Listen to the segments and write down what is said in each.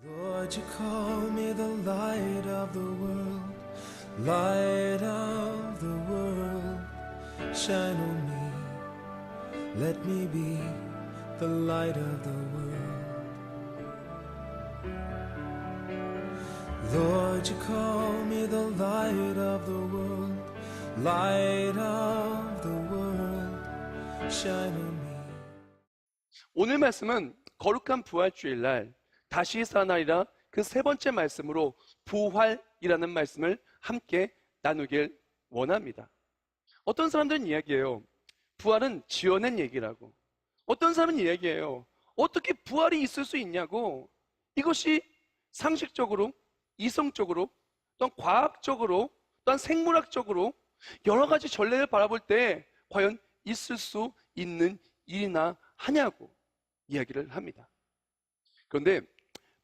Lord, you call me the light of the world, light of the world, shine on me, let me be the light of the world. Lord, you call me the light of the world, light of the world, shine on me. 오늘 말씀은 거룩한 부활주일날 다시 살아나리라 그 세 번째 말씀으로 부활이라는 말씀을 함께 나누길 원합니다. 어떤 사람들은 이야기해요. 부활은 지어낸 얘기라고. 어떤 사람은 이야기해요. 어떻게 부활이 있을 수 있냐고. 이것이 상식적으로, 이성적으로, 또한 과학적으로, 또한 생물학적으로 여러 가지 전례를 바라볼 때 과연 있을 수 있는 일이나 하냐고 이야기를 합니다. 그런데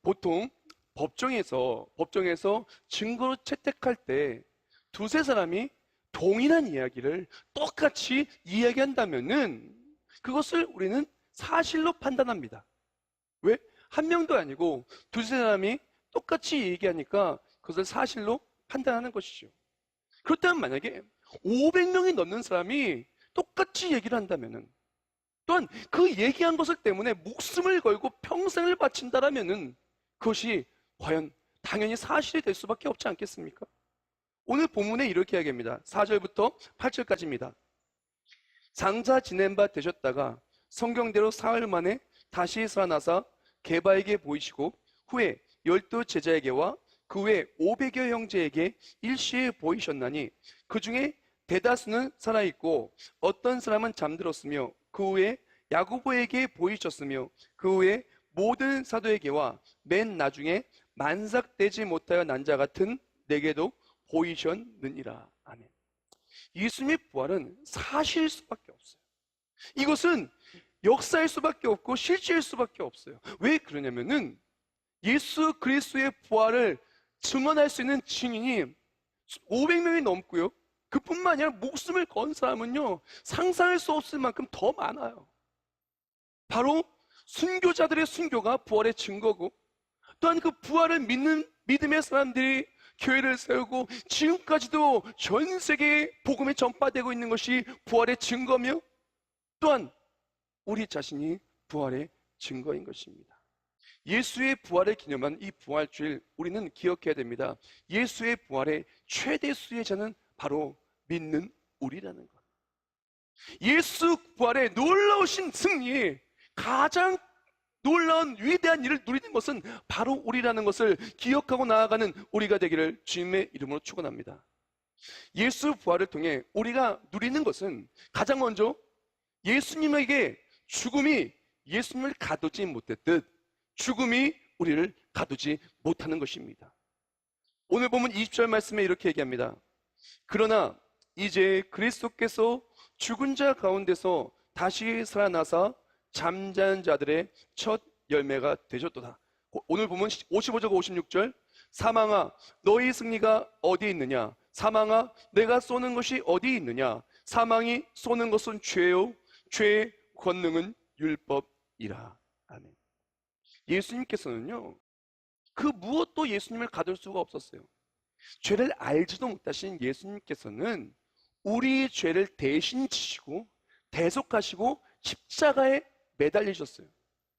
보통 법정에서 증거로 채택할 때 두세 사람이 동일한 이야기를 똑같이 이야기한다면은 그것을 우리는 사실로 판단합니다. 왜? 한 명도 아니고 두세 사람이 똑같이 얘기하니까 그것을 사실로 판단하는 것이죠. 그렇다면 만약에 500명이 넘는 사람이 똑같이 얘기를 한다면은, 또한 그 얘기한 것을 때문에 목숨을 걸고 평생을 바친다라면은 그것이 과연 당연히 사실이 될 수밖에 없지 않겠습니까? 오늘 본문에 이렇게 이야기합니다. 4절부터 8절까지입니다. 장사 지낸 바 되셨다가 성경대로 사흘 만에 다시 살아나사 게바에게 보이시고 후에 12 제자에게와 그 외 500여 형제에게 일시에 보이셨나니 그 중에 대다수는 살아있고 어떤 사람은 잠들었으며 그 후에 야고보에게 보이셨으며 그 후에 모든 사도에게와 맨 나중에 만삭되지 못하여 난 자 같은 내게도 보이셨느니라. 아멘. 예수님의 부활은 사실일 수밖에 없어요. 이것은 역사일 수밖에 없고 실제일 수밖에 없어요. 왜 그러냐면은 예수 그리스도의 부활을 증언할 수 있는 증인이 500명이 넘고요. 그뿐만 아니라 목숨을 건 사람은요, 상상할 수 없을 만큼 더 많아요. 바로 순교자들의 순교가 부활의 증거고, 또한 그 부활을 믿는 믿음의 사람들이 교회를 세우고 지금까지도 전 세계에 복음이 전파되고 있는 것이 부활의 증거며, 또한 우리 자신이 부활의 증거인 것입니다. 예수의 부활을 기념한 이 부활주일, 우리는 기억해야 됩니다. 예수의 부활의 최대 수혜자는 바로 믿는 우리라는 것. 예수 부활의 놀라우신 승리에 가장 놀라운 위대한 일을 누리는 것은 바로 우리라는 것을 기억하고 나아가는 우리가 되기를 주님의 이름으로 축원합니다. 예수 부활을 통해 우리가 누리는 것은 가장 먼저 예수님에게 죽음이 예수님을 가두지 못했듯 죽음이 우리를 가두지 못하는 것입니다. 오늘 보면 20절 말씀에 이렇게 얘기합니다. 그러나 이제 그리스도께서 죽은 자 가운데서 다시 살아나사 잠자는 자들의 첫 열매가 되셨도다. 오늘 보면 55절 56절 사망아 너희 승리가 어디 있느냐, 사망아 내가 쏘는 것이 어디 있느냐, 사망이 쏘는 것은 죄요 죄의 권능은 율법이라. 아멘. 예수님께서는요, 그 무엇도 예수님을 가둘 수가 없었어요. 죄를 알지도 못하신 예수님께서는 우리의 죄를 대신 지시고 대속하시고 십자가에 매달리셨어요.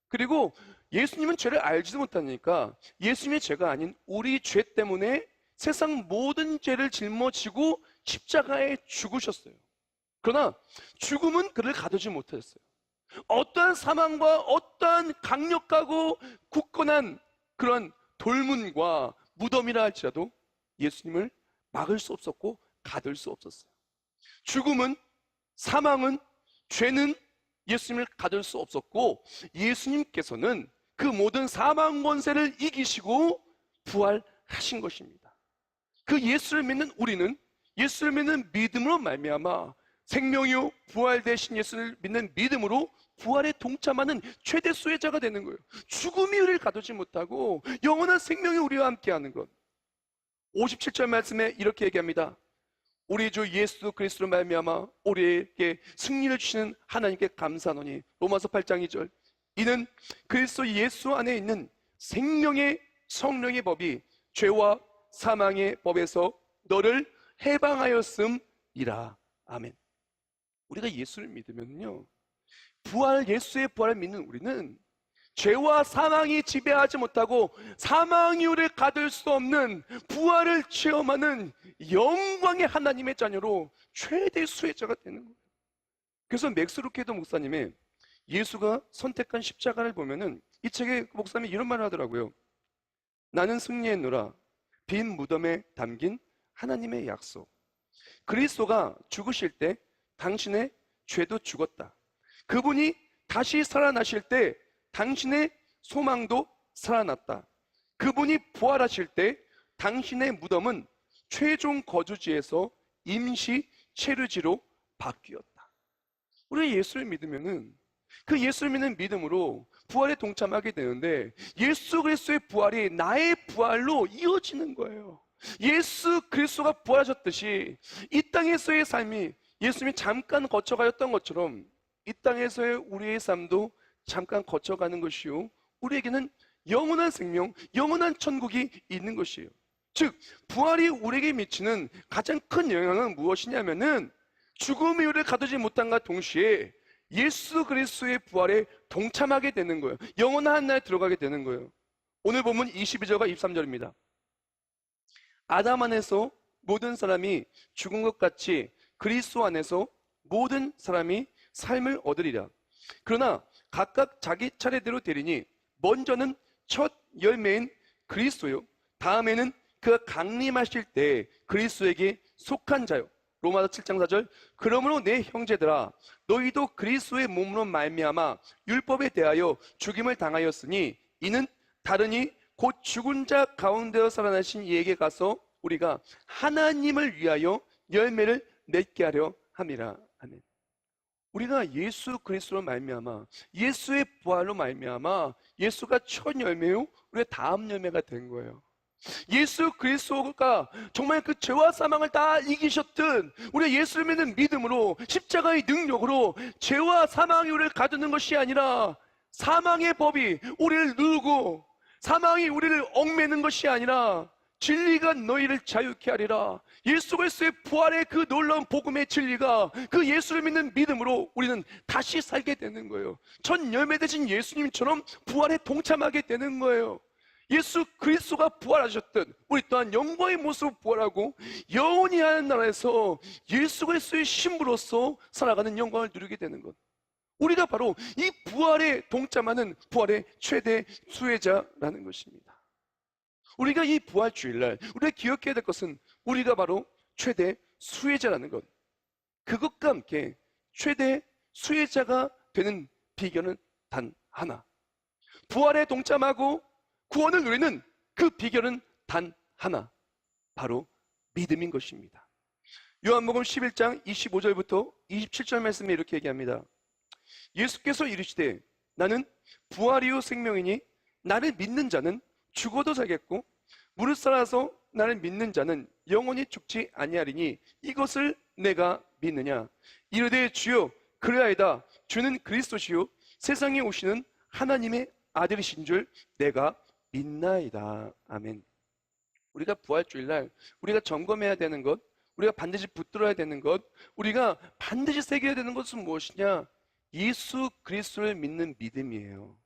그리고 예수님은 죄를 알지도 못하니까 예수님의 죄가 아닌 우리 죄 때문에 세상 모든 죄를 짊어지고 십자가에 죽으셨어요. 그러나 죽음은 그를 가두지 못했어요. 어떠한 사망과 어떠한 강력하고 굳건한 그런 돌문과 무덤이라 할지라도 예수님을 막을 수 없었고 가둘 수 없었어요. 죽음은, 사망은, 죄는 예수님을 가둘 수 없었고 예수님께서는 그 모든 사망 권세를 이기시고 부활하신 것입니다. 그 예수를 믿는 우리는 예수를 믿는 믿음으로 말미암아 생명이요 부활되신 예수를 믿는 믿음으로 부활에 동참하는 최대 수혜자가 되는 거예요. 죽음이 우리를 가두지 못하고 영원한 생명이 우리와 함께하는 것. 57절 말씀에 이렇게 얘기합니다. 우리 주 예수 그리스도로 말미암아 우리에게 승리를 주시는 하나님께 감사하노니. 로마서 8장 2절. 이는 그리스도 예수 안에 있는 생명의 성령의 법이 죄와 사망의 법에서 너를 해방하였음이라. 아멘. 우리가 예수를 믿으면요, 예수의 부활을 믿는 우리는 죄와 사망이 지배하지 못하고 사망이 우리를 가둘 수 없는 부활을 체험하는 영광의 하나님의 자녀로 최대 수혜자가 되는 거예요. 그래서 맥스 루케더 목사님의 예수가 선택한 십자가를 보면은 이 책에 목사님이 이런 말을 하더라고요. 나는 승리했노라. 빈 무덤에 담긴 하나님의 약속. 그리스도가 죽으실 때 당신의 죄도 죽었다. 그분이 다시 살아나실 때 당신의 소망도 살아났다. 그분이 부활하실 때 당신의 무덤은 최종 거주지에서 임시 체류지로 바뀌었다. 우리 예수를 믿으면은 그 예수를 믿는 믿음으로 부활에 동참하게 되는데 예수 그리스도의 부활이 나의 부활로 이어지는 거예요. 예수 그리스도가 부활하셨듯이 이 땅에서의 삶이 예수님이 잠깐 거쳐가였던 것처럼 이 땅에서의 우리의 삶도 잠깐 거쳐가는 것이요, 우리에게는 영원한 생명, 영원한 천국이 있는 것이에요. 즉 부활이 우리에게 미치는 가장 큰 영향은 무엇이냐면은 죽음이 우리를 가두지 못함과 동시에 예수 그리스도의 부활에 동참하게 되는 거예요. 영원한 하나에 들어가게 되는 거예요. 오늘 본문 22절과 23절입니다. 아담 안에서 모든 사람이 죽은 것 같이 그리스도 안에서 모든 사람이 삶을 얻으리라. 그러나 각각 자기 차례대로 되리니 먼저는 첫 열매인 그리스도요, 다음에는 그가 강림하실 때 그리스도에게 속한 자요. 로마서 7장 4절. 그러므로 내 형제들아, 너희도 그리스도의 몸으로 말미암아 율법에 대하여 죽임을 당하였으니 이는 다르니 곧 죽은 자 가운데서 살아나신 이에게 가서 우리가 하나님을 위하여 열매를 맺게 하려 함이라. 아멘. 우리가 예수 그리스도로 말미암아 예수의 부활로 말미암아 예수가 첫 열매요, 우리가 다음 열매가 된 거예요. 예수 그리스도가 정말 그 죄와 사망을 다 이기셨던 우리 예수를 믿는 믿음으로 십자가의 능력으로 죄와 사망이 우리를 가두는 것이 아니라 사망의 법이 우리를 누르고 사망이 우리를 얽매는 것이 아니라 진리가 너희를 자유케 하리라. 예수 그리스도의 부활의 그 놀라운 복음의 진리가 그 예수를 믿는 믿음으로 우리는 다시 살게 되는 거예요. 첫 열매 되신 예수님처럼 부활에 동참하게 되는 거예요. 예수 그리스도가 부활하셨던 우리 또한 영광의 모습으로 부활하고 영원히 하는 나라에서 예수 그리스도의 신부로서 살아가는 영광을 누리게 되는 것. 우리가 바로 이 부활에 동참하는 부활의 최대 수혜자라는 것입니다. 우리가 이 부활 주일날 우리가 기억해야 될 것은 우리가 바로 최대 수혜자라는 것. 그것과 함께 최대 수혜자가 되는 비결은 단 하나. 부활에 동참하고 구원을 누리는 그 비결은 단 하나, 바로 믿음인 것입니다. 요한복음 11장 25절부터 27절 말씀에 이렇게 얘기합니다. 예수께서 이르시되 나는 부활이요 생명이니 나를 믿는 자는 죽어도 살겠고 무릇 살아서 나를 믿는 자는 영원히 죽지 아니하리니 이것을 내가 믿느냐. 이르되 주여 그리하이다. 주는 그리스도시요 세상에 오시는 하나님의 아들이신 줄 내가 믿나이다. 아멘. 우리가 부활주일날 우리가 점검해야 되는 것, 우리가 반드시 붙들어야 되는 것, 우리가 반드시 새겨야 되는 것은 무엇이냐? 예수 그리스도를 믿는 믿음이에요.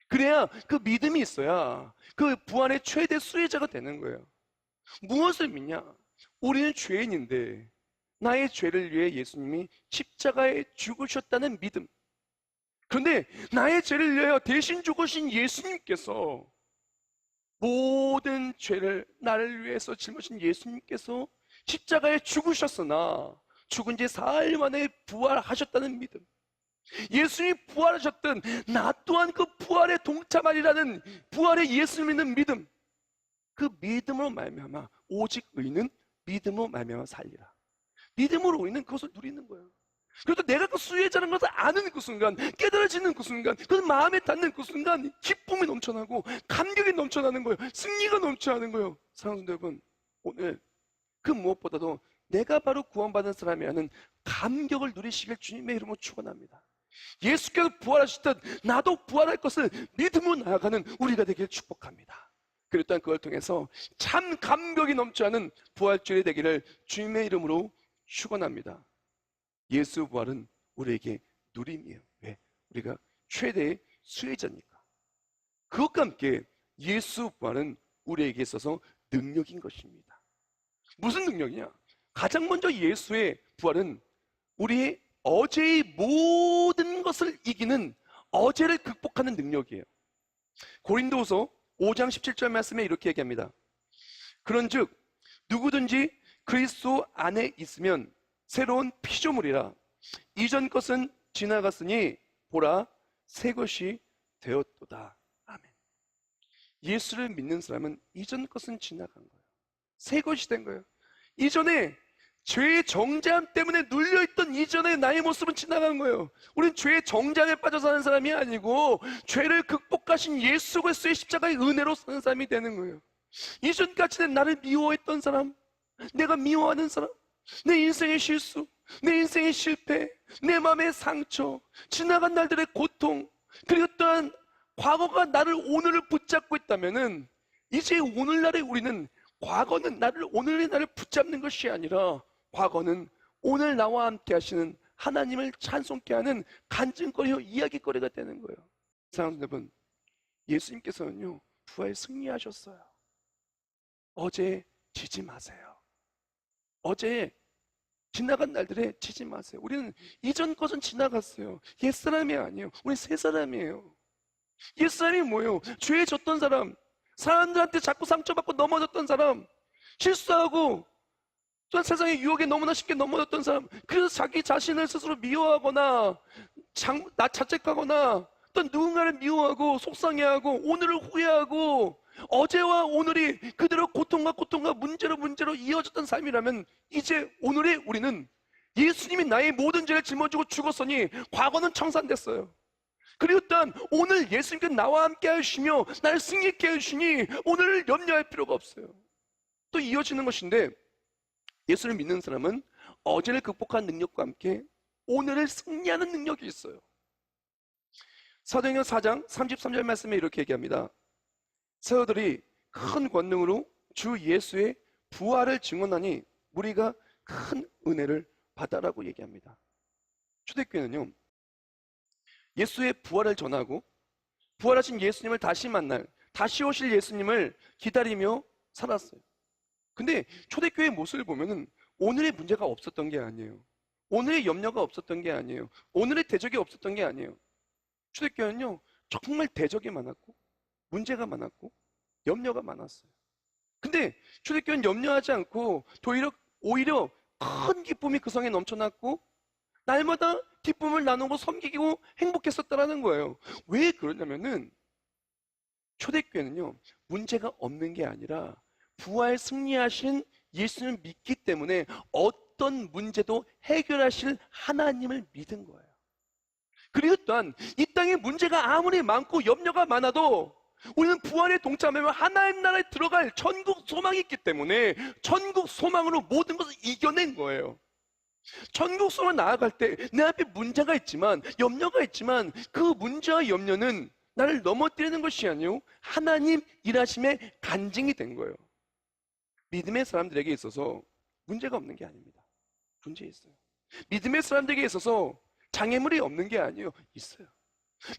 그래야 그 믿음이 있어야 그 부활의 최대 수혜자가 되는 거예요. 무엇을 믿냐? 우리는 죄인인데 나의 죄를 위해 예수님이 십자가에 죽으셨다는 믿음. 그런데 나의 죄를 위하여 대신 죽으신 예수님께서, 모든 죄를 나를 위해서 짊어진 예수님께서 십자가에 죽으셨으나 죽은 지 사흘 만에 부활하셨다는 믿음. 예수님이 부활하셨던 나 또한 그 부활에 동참하리라는 부활의 예수를 믿는 믿음. 그 믿음으로 말미암아 오직 의는 믿음으로 말미암아 살리라. 믿음으로 의는 그것을 누리는 거예요. 그래도 내가 그 수혜자라는 것을 아는 그 순간, 깨달아지는 그 순간, 그 마음에 닿는 그 순간 기쁨이 넘쳐나고 감격이 넘쳐나는 거예요. 승리가 넘쳐나는 거예요. 사랑하는 여러분, 오늘 그 무엇보다도 내가 바로 구원받은 사람이라는 감격을 누리시길 주님의 이름으로 축원합니다. 예수께서 부활하시듯 나도 부활할 것을 믿음으로 나아가는 우리가 되길 축복합니다. 그리고 또한 그걸 통해서 참 감격이 넘쳐나는 부활주일이 되기를 주님의 이름으로 축원합니다. 예수 부활은 우리에게 누림이에요. 왜? 우리가 최대의 수혜자니까. 그것과 함께 예수 부활은 우리에게 있어서 능력인 것입니다. 무슨 능력이냐? 가장 먼저 예수의 부활은 우리의 어제의 모든 것을 이기는, 어제를 극복하는 능력이에요. 고린도후서 5장 17절 말씀에 이렇게 얘기합니다. 그런즉 누구든지 그리스도 안에 있으면 새로운 피조물이라. 이전 것은 지나갔으니 보라 새 것이 되었도다. 아멘. 예수를 믿는 사람은 이전 것은 지나간 거예요. 새 것이 된 거예요. 이전에 죄의 정죄함 때문에 눌려있던 이전의 나의 모습은 지나간 거예요. 우린 죄의 정죄함에 빠져 사는 사람이 아니고 죄를 극복하신 예수 그리스도의 십자가의 은혜로 사는 사람이 되는 거예요. 이전까지는 나를 미워했던 사람, 내가 미워하는 사람, 내 인생의 실수, 내 인생의 실패, 내 마음의 상처, 지나간 날들의 고통, 그리고 또한 과거가 나를 오늘을 붙잡고 있다면은 이제 오늘날에 우리는 과거는 오늘의 나를 붙잡는 것이 아니라 과거는 오늘 나와 함께 하시는 하나님을 찬송케 하는 간증거리요 이야기거리가 되는 거예요. 사랑하는 여러분, 예수님께서는요 부활 승리하셨어요. 어제 지지 마세요. 어제 지나간 날들에 지지 마세요. 우리는 이전 것은 지나갔어요. 옛사람이 아니에요. 우리 새 사람이에요. 옛사람이 뭐예요? 죄에 졌던 사람, 사람들한테 자꾸 상처받고 넘어졌던 사람, 실수하고 또한 세상의 유혹에 너무나 쉽게 넘어졌던 사람, 그래서 자기 자신을 스스로 미워하거나 자책하거나 또 누군가를 미워하고 속상해하고 오늘을 후회하고 어제와 오늘이 그대로 고통과 문제로 이어졌던 삶이라면 이제 오늘의 우리는 예수님이 나의 모든 죄를 짊어지고 죽었으니 과거는 청산됐어요. 그리고 또한 오늘 예수님께서 나와 함께 하시며 나를 승리케 하시니 오늘을 염려할 필요가 없어요. 또 이어지는 것인데, 예수를 믿는 사람은 어제를 극복한 능력과 함께 오늘을 승리하는 능력이 있어요. 사도행전 4장 33절 말씀에 이렇게 얘기합니다. 사도들이 큰 권능으로 주 예수의 부활을 증언하니 우리가 큰 은혜를 받아라고 얘기합니다. 초대교회는요 예수의 부활을 전하고 부활하신 예수님을 다시 만날, 다시 오실 예수님을 기다리며 살았어요. 근데 초대교회의 모습을 보면은 오늘의 문제가 없었던 게 아니에요. 오늘의 염려가 없었던 게 아니에요. 오늘의 대적이 없었던 게 아니에요. 초대교회는요 정말 대적이 많았고 문제가 많았고 염려가 많았어요. 근데 초대교회는 염려하지 않고 오히려 큰 기쁨이 그 성에 넘쳐났고 날마다 기쁨을 나누고 섬기고 행복했었다라는 거예요. 왜 그러냐면은 초대교회는요 문제가 없는 게 아니라 부활 승리하신 예수님을 믿기 때문에 어떤 문제도 해결하실 하나님을 믿은 거예요. 그리고 또한 이 땅에 문제가 아무리 많고 염려가 많아도 우리는 부활에 동참하면 하나님 나라에 들어갈 천국 소망이 있기 때문에 천국 소망으로 모든 것을 이겨낸 거예요. 천국 소망 나아갈 때 내 앞에 문제가 있지만 염려가 있지만 그 문제와 염려는 나를 넘어뜨리는 것이 아니요 하나님 일하심의 간증이 된 거예요. 믿음의 사람들에게 있어서 문제가 없는 게 아닙니다. 문제 있어요. 믿음의 사람들에게 있어서 장애물이 없는 게 아니에요. 있어요.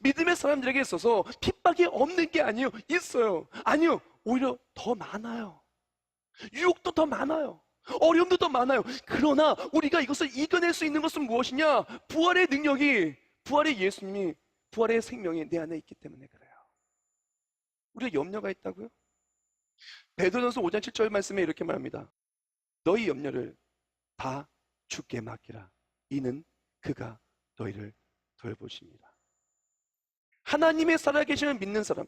믿음의 사람들에게 있어서 핍박이 없는 게 아니에요. 있어요. 아니요. 오히려 더 많아요. 유혹도 더 많아요. 어려움도 더 많아요. 그러나 우리가 이것을 이겨낼 수 있는 것은 무엇이냐? 부활의 능력이, 부활의 예수님이, 부활의 생명이 내 안에 있기 때문에 그래요. 우리가 염려가 있다고요? 베드로전서 5장 7절 말씀에 이렇게 말합니다. 너희 염려를 다 주께 맡기라. 이는 그가 너희를 돌보십니다. 하나님의 살아계심을 믿는 사람,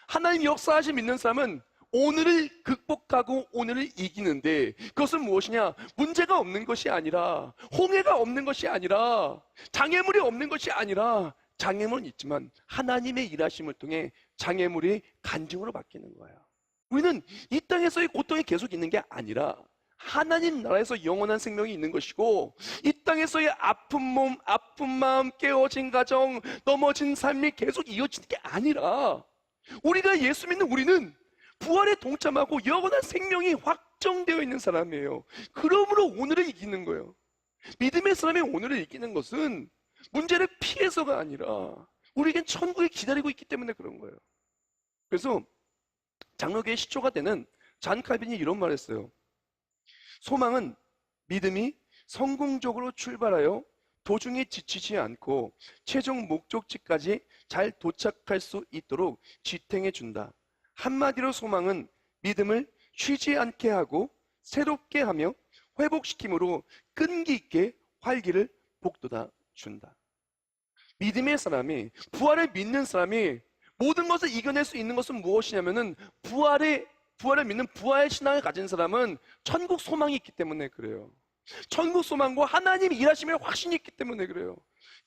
하나님 역사하심 믿는 사람은 오늘을 극복하고 오늘을 이기는데 그것은 무엇이냐? 문제가 없는 것이 아니라 홍해가 없는 것이 아니라 장애물이 없는 것이 아니라 장애물은 있지만 하나님의 일하심을 통해 장애물이 간증으로 바뀌는 거예요. 우리는 이 땅에서의 고통이 계속 있는 게 아니라 하나님 나라에서 영원한 생명이 있는 것이고, 이 땅에서의 아픈 몸, 아픈 마음, 깨어진 가정, 넘어진 삶이 계속 이어지는 게 아니라, 우리가 예수 믿는 우리는 부활에 동참하고 영원한 생명이 확정되어 있는 사람이에요. 그러므로 오늘을 이기는 거예요. 믿음의 사람이 오늘을 이기는 것은 문제를 피해서가 아니라 우리에겐 천국이 기다리고 있기 때문에 그런 거예요. 그래서 장로교의 시초가 되는 잔 칼빈이 이런 말을 했어요. 소망은 믿음이 성공적으로 출발하여 도중에 지치지 않고 최종 목적지까지 잘 도착할 수 있도록 지탱해 준다. 한마디로 소망은 믿음을 쉬지 않게 하고 새롭게 하며 회복시킴으로 끈기 있게 활기를 북돋아 준다. 믿음의 사람이, 부활을 믿는 사람이 모든 것을 이겨낼 수 있는 것은 무엇이냐면은 부활을 믿는 부활 신앙을 가진 사람은 천국 소망이 있기 때문에 그래요. 천국 소망과 하나님 일하심의 확신이 있기 때문에 그래요.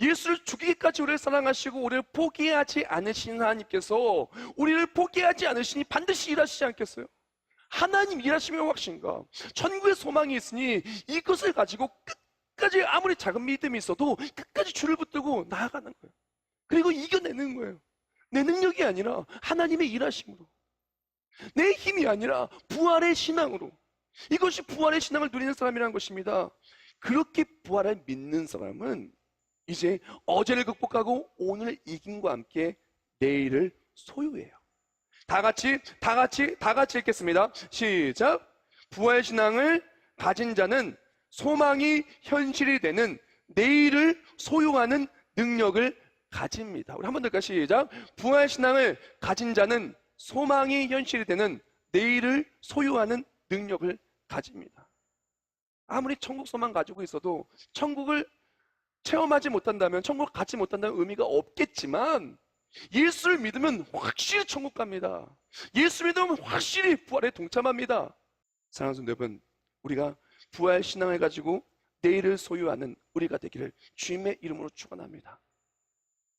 예수를 죽이기까지 우리를 사랑하시고 우리를 포기하지 않으신 하나님께서 우리를 포기하지 않으시니 반드시 일하시지 않겠어요? 하나님 일하심의 확신과 천국의 소망이 있으니 이것을 가지고 끝까지 아무리 작은 믿음이 있어도 끝까지 줄을 붙들고 나아가는 거예요. 그리고 이겨내는 거예요. 내 능력이 아니라 하나님의 일하심으로, 내 힘이 아니라 부활의 신앙으로. 이것이 부활의 신앙을 누리는 사람이라는 것입니다. 그렇게 부활을 믿는 사람은 이제 어제를 극복하고 오늘 이김과 함께 내일을 소유해요. 다 같이 읽겠습니다. 시작. 부활 신앙을 가진 자는 소망이 현실이 되는 내일을 소유하는 능력을 가집니다. 우리 한 번 더 시작. 부활 신앙을 가진 자는 소망이 현실이 되는 내일을 소유하는 능력을 가집니다. 아무리 천국 소망 가지고 있어도 천국을 체험하지 못한다면, 천국을 갖지 못한다는 의미가 없겠지만, 예수를 믿으면 확실히 천국 갑니다. 예수 믿으면 확실히 부활에 동참합니다. 사랑하는 성도 여러분, 우리가 부활 신앙을 가지고 내일을 소유하는 우리가 되기를 주님의 이름으로 축원합니다.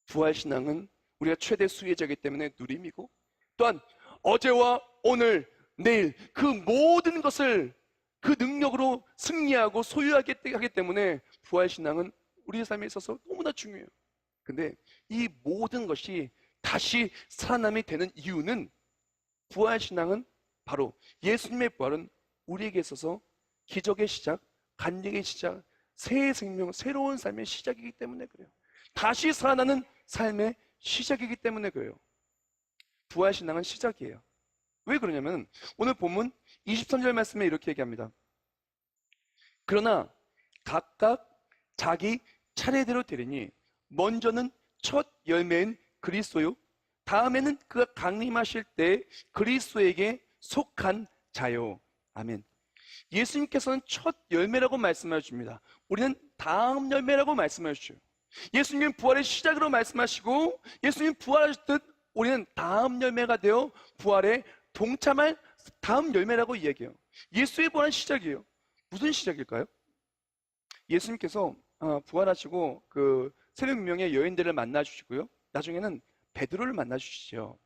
부활 신앙은 우리가 최대 수혜자이기 때문에 누림이고, 또한 어제와 오늘, 내일 그 모든 것을 그 능력으로 승리하고 소유하기 때문에 부활 신앙은 우리의 삶에 있어서 너무나 중요해요. 근데 이 모든 것이 다시 살아남이 되는 이유는, 부활 신앙은 바로 예수님의 부활은 우리에게 있어서 기적의 시작, 간증의 시작, 새 생명, 새로운 삶의 시작이기 때문에 그래요. 다시 살아나는 삶의 시작이기 때문에 그래요. 부활 신앙은 시작이에요. 왜 그러냐면 오늘 본문 23절 말씀에 이렇게 얘기합니다. 그러나 각각 자기 차례대로 되리니 먼저는 첫 열매인 그리스도요, 다음에는 그가 강림하실 때 그리스도에게 속한 자요. 아멘. 예수님께서는 첫 열매라고 말씀해 주십니다. 우리는 다음 열매라고 말씀해 주셔요. 예수님 부활의 시작으로 말씀하시고, 예수님 부활하셨듯 우리는 다음 열매가 되어 부활에 동참할 다음 열매라고 이야기해요. 예수의 부활은 시작이에요. 무슨 시작일까요? 예수님께서 부활하시고 그 새벽 명의 여인들을 만나 주시고요, 나중에는 베드로를 만나 주시죠.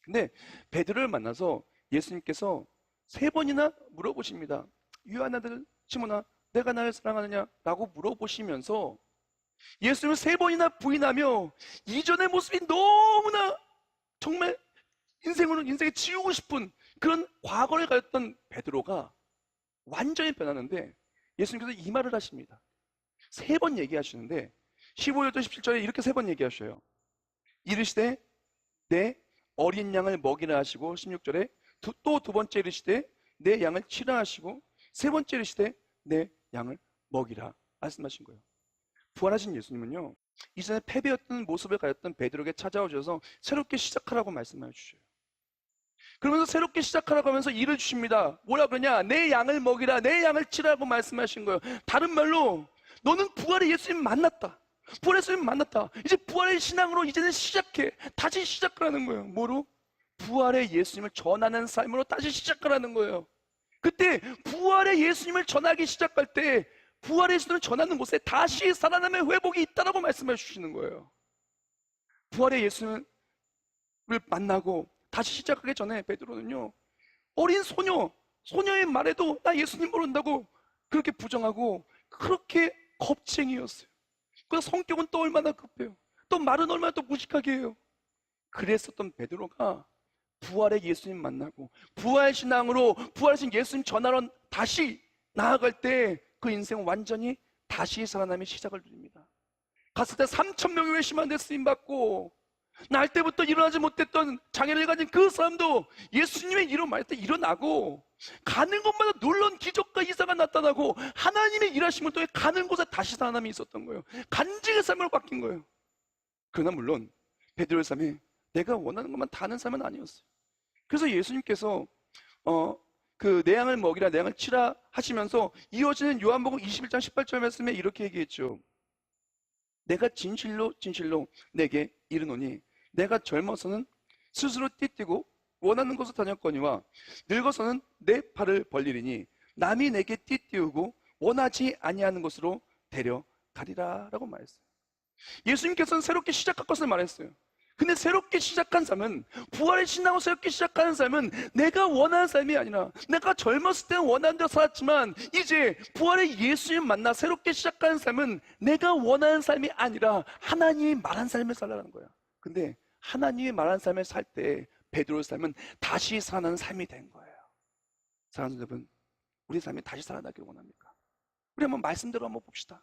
근데 베드로를 만나서 예수님께서 3번이나 물어보십니다. 유한 아들 시몬아, 내가 나를 사랑하느냐? 라고 물어보시면서 예수님을 3번이나 부인하며 이전의 모습이 너무나 정말 인생에 지우고 싶은 그런 과거를 가졌던 베드로가 완전히 변하는데, 예수님께서 이 말을 하십니다. 3번 얘기하시는데 15절부터 17절에 이렇게 3번 얘기하셔요. 이르시되 내 어린 양을 먹이라 하시고, 16절에 또 2번째 이르시되 내 양을 치라 하시고, 3번째 이르시되 내 양을 먹이라 말씀하신 거예요. 부활하신 예수님은요, 이전에 패배였던 모습을 가졌던 베드로에게 찾아오셔서 새롭게 시작하라고 말씀해 주셔요. 그러면서 새롭게 시작하라고 하면서 일을 주십니다. 뭐라 그러냐? 내 양을 먹이라, 내 양을 치라고 말씀하신 거예요. 다른 말로 너는 부활의 예수님 만났다. 부활의 예수님 만났다. 이제 부활의 신앙으로 이제는 시작해. 다시 시작하라는 거예요. 뭐로? 부활의 예수님을 전하는 삶으로 다시 시작하라는 거예요. 그때 부활의 예수님을 전하기 시작할 때 부활의 예수님을 전하는 곳에 다시 살아남의 회복이 있다라고 말씀해 주시는 거예요. 부활의 예수님을 만나고 다시 시작하기 전에 베드로는요, 어린 소녀, 소녀의 말에도 나 예수님 모른다고 그렇게 부정하고 그렇게 겁쟁이였어요. 그 성격은 또 얼마나 급해요. 또 말은 얼마나 또 무식하게 해요. 그랬었던 베드로가 부활의 예수님 만나고 부활 신앙으로 부활하신 예수님 전하러 다시 나아갈 때 그 인생은 완전히 다시 살아남의 시작을 누립니다. 갔을 때 3,000명이 회심한데 쓰임받고 날 때부터 일어나지 못했던 장애를 가진 그 사람도 예수님의 이름 말할 때 일어나고 가는 곳마다 놀라운 기적과 이사가 나타나고 하나님의 일하심을 통해 가는 곳에 다시 살아남이 있었던 거예요. 간증의 삶으로 바뀐 거예요. 그러나 물론 베드로의 삶이 내가 원하는 것만 다 하는 삶은 아니었어요. 그래서 예수님께서 그 내 양을 먹이라 내 양을 치라 하시면서 이어지는 요한복음 21장 18절 말씀에 이렇게 얘기했죠. 내가 진실로 진실로 내게 이르노니 내가 젊어서는 스스로 띠뛰고 원하는 곳을 다녔거니와 늙어서는 내 팔을 벌리리니 남이 내게 띠띠우고 원하지 아니하는 곳으로 데려가리라 라고 말했어요. 예수님께서는 새롭게 시작할 것을 말했어요. 근데 새롭게 시작한 삶은, 부활의 신앙으로 새롭게 시작하는 삶은 내가 원하는 삶이 아니라, 내가 젊었을 때는 원하는 대로 살았지만 이제 부활의 예수님 만나 새롭게 시작하는 삶은 내가 원하는 삶이 아니라 하나님이 말한 삶을 살라는 거야. 근데 하나님이 말한 삶을 살 때 베드로의 삶은 다시 사는 삶이 된 거예요. 사랑하는 여러분, 우리 삶이 다시 살아나기를 원합니까? 우리 한번 말씀대로 한번 봅시다.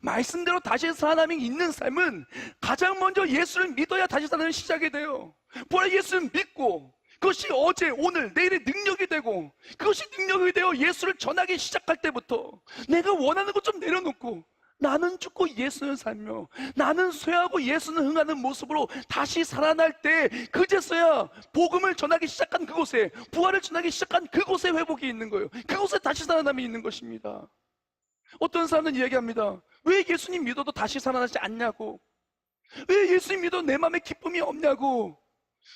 말씀대로 다시 살아남이 있는 삶은 가장 먼저 예수를 믿어야 다시 살아남이 시작이 돼요. 부활의 예수를 믿고 그것이 어제, 오늘, 내일의 능력이 되고 그것이 능력이 되어 예수를 전하기 시작할 때부터 내가 원하는 것 좀 내려놓고 나는 죽고 예수는 살며 나는 쇠하고 예수는 흥하는 모습으로 다시 살아날 때 그제서야 복음을 전하기 시작한 그곳에, 부활을 전하기 시작한 그곳에 회복이 있는 거예요. 그곳에 다시 살아남이 있는 것입니다. 어떤 사람은 이야기합니다. 왜 예수님 믿어도 다시 살아나지 않냐고, 왜 예수님 믿어도 내 마음에 기쁨이 없냐고.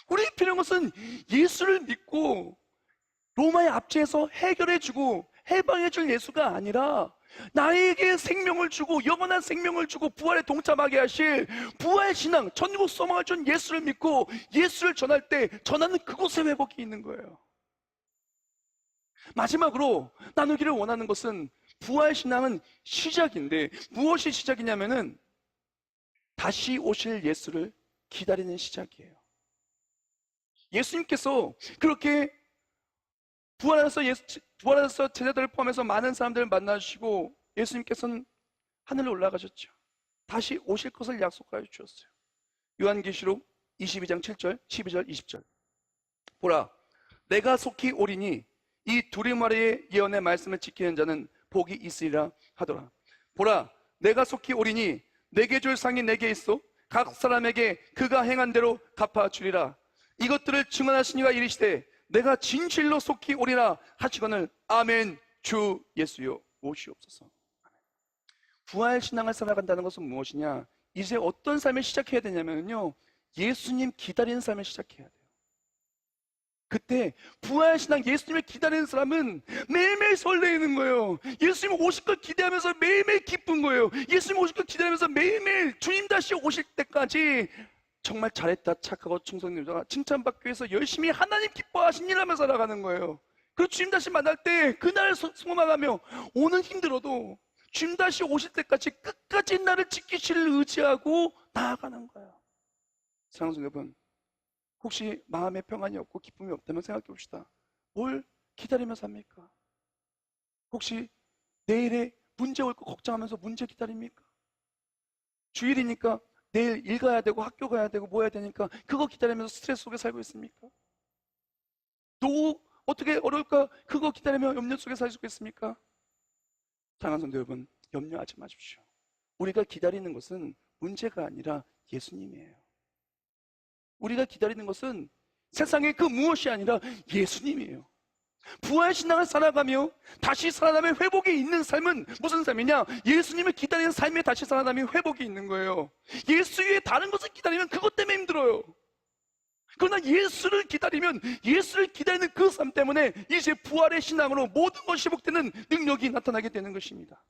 우리 필요한 것은 예수를 믿고 로마의 압제에서 해결해주고 해방해줄 예수가 아니라 나에게 생명을 주고 영원한 생명을 주고 부활에 동참하게 하실 부활신앙, 전국 소망을 준 예수를 믿고 예수를 전할 때 전하는 그곳에 회복이 있는 거예요. 마지막으로 나누기를 원하는 것은, 부활신앙은 시작인데 무엇이 시작이냐면은 다시 오실 예수를 기다리는 시작이에요. 예수님께서 그렇게 부활해서 제자들을 포함해서 많은 사람들을 만나주시고 예수님께서는 하늘로 올라가셨죠. 다시 오실 것을 약속하여 주셨어요. 요한계시록 22장 7절, 12절, 20절. 보라, 내가 속히 오리니 이 두리마리의 예언의 말씀을 지키는 자는 복이 있으리라 하더라. 보라, 내가 속히 오리니 내게 줄 상이 내게 있어 각 사람에게 그가 행한 대로 갚아주리라. 이것들을 증언하시니가 이르시되 내가 진실로 속히 오리라 하시거늘 아멘. 주 예수여 오시옵소서. 부활신앙을 살아간다는 것은 무엇이냐? 이제 어떤 삶을 시작해야 되냐면요, 예수님 기다리는 삶을 시작해야 돼요. 그때 부활신앙, 예수님을 기다리는 사람은 매일매일 설레이는 거예요. 예수님 오실 걸 기대하면서 매일매일 기쁜 거예요. 예수님 오실 걸 기다리면서 매일매일 주님 다시 오실 때까지 정말 잘했다, 착하고 충성님자가 칭찬받기 위해서 열심히 하나님 기뻐하신 일 하며 살아가는 거예요. 그리고 주님 다시 만날 때 그날을 소망하며 오늘 힘들어도 주님 다시 오실 때까지 끝까지 나를 지키시를 의지하고 나아가는 거예요. 사랑하는 여러분, 혹시 마음에 평안이 없고 기쁨이 없다면 생각해 봅시다. 뭘 기다리면서 삽니까? 혹시 내일에 문제 올 거 걱정하면서 문제 기다립니까? 주일이니까 내일 일 가야 되고 학교 가야 되고 뭐 해야 되니까 그거 기다리면서 스트레스 속에 살고 있습니까? 또 어떻게 어려울까 그거 기다리며 염려 속에 살 수 있겠습니까? 사랑하는 성도 여러분, 염려하지 마십시오. 우리가 기다리는 것은 문제가 아니라 예수님이에요. 우리가 기다리는 것은 세상의 그 무엇이 아니라 예수님이에요. 부활신앙을 살아가며 다시 살아남의 회복이 있는 삶은 무슨 삶이냐? 예수님을 기다리는 삶에 다시 살아남의 회복이 있는 거예요. 예수 외에 다른 것을 기다리면 그것 때문에 힘들어요. 그러나 예수를 기다리면, 예수를 기다리는 그 삶 때문에 이제 부활의 신앙으로 모든 것이 회복되는 능력이 나타나게 되는 것입니다.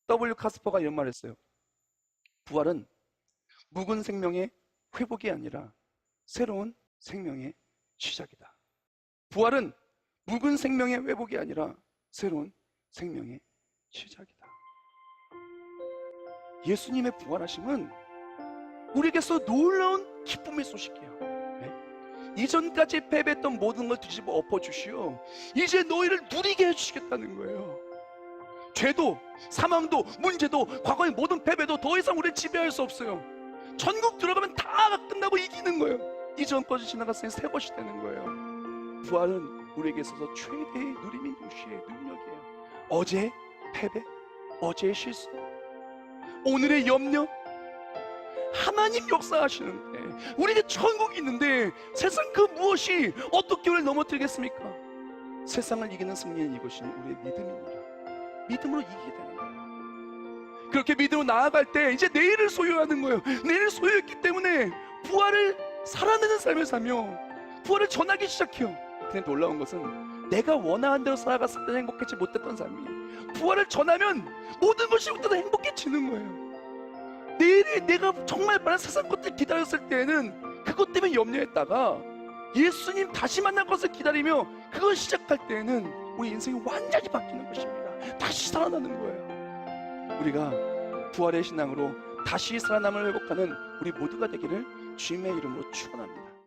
W. 카스퍼가 이런 말을 했어요. 부활은 묵은 생명의 회복이 아니라 새로운 생명의 시작이다. 부활은 묵은 생명의 회복이 아니라 새로운 생명의 시작이다. 예수님의 부활하심은 우리에게서 놀라운 기쁨의 소식이에요. 네? 이전까지 패배했던 모든 걸 뒤집어 엎어주시오, 이제 너희를 누리게 해주시겠다는 거예요. 죄도, 사망도, 문제도, 과거의 모든 패배도 더 이상 우리를 지배할 수 없어요. 천국 들어가면 다 끝나고 이기는 거예요. 이전 것이 지나갔으니 새 것이 되는 거예요. 부활은 우리에게 있어서 최대의 누림인 도시의 능력이에요. 어제의 패배, 어제의 실수, 오늘의 염려, 하나님 역사하시는데 우리에게 천국이 있는데 세상 그 무엇이 어떻게 우리를 넘어뜨리겠습니까? 세상을 이기는 승리는 이것이 우리의 믿음입니다. 믿음으로 이기게 되는 거예요. 그렇게 믿음으로 나아갈 때 이제 내일을 소유하는 거예요. 내일을 소유했기 때문에 부활을 살아내는 삶을 살며 부활을 전하기 시작해요. 근데 놀라운 것은 내가 원하는 대로 살아갔을 때는 행복하지 못했던 삶이 부활을 전하면 모든 것이 그때도 행복해지는 거예요. 내일에 내가 정말 많은 세상 것들 기다렸을 때에는 그것 때문에 염려했다가 예수님 다시 만날 것을 기다리며 그걸 시작할 때에는 우리 인생이 완전히 바뀌는 것입니다. 다시 살아나는 거예요. 우리가 부활의 신앙으로 다시 살아남을 회복하는 우리 모두가 되기를 주님의 이름으로 축원합니다.